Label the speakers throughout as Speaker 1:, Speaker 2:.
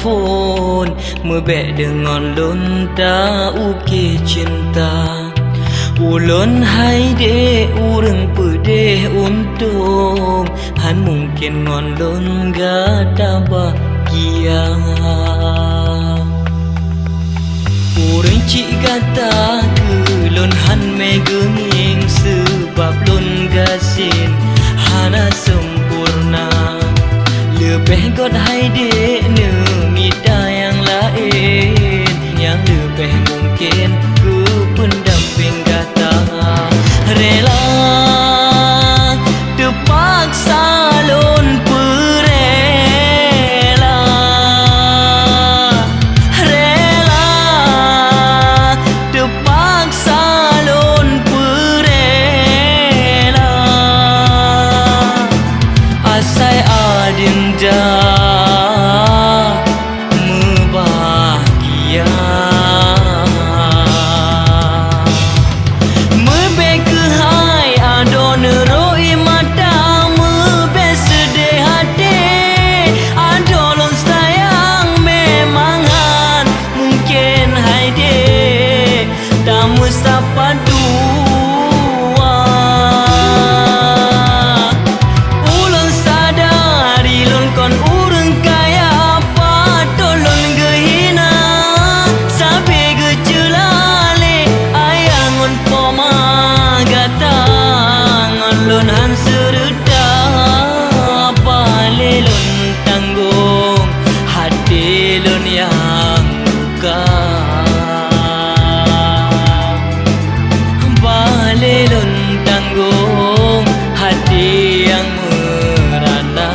Speaker 1: pun Mebek dengan lonta uke cinta Ulun hai de urang pedeh untung Han mungkin ngon lon gata bahagia Urang cik gata kelon han megenging Sebab lon gasin hana sempurna Lebih god hai de nemida yang lain Yang lebih mungkin ke pendamping gata Rela terpaksa lon perela Rela terpaksa lon perela Asai adinda membahagia Sapa dua Ulun sadari lon kon urang kaya apa Tolong gehina Sabe gecelale Ayangon poma gatangan lon han sereda Bale lon tanggung Hati lon yang buka Lelon tanggung hati yang merana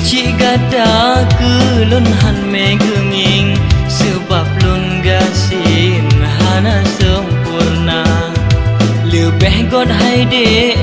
Speaker 1: Cik gada kelon han megenging Sebab lon gasin hana sempurna Lebih god hai de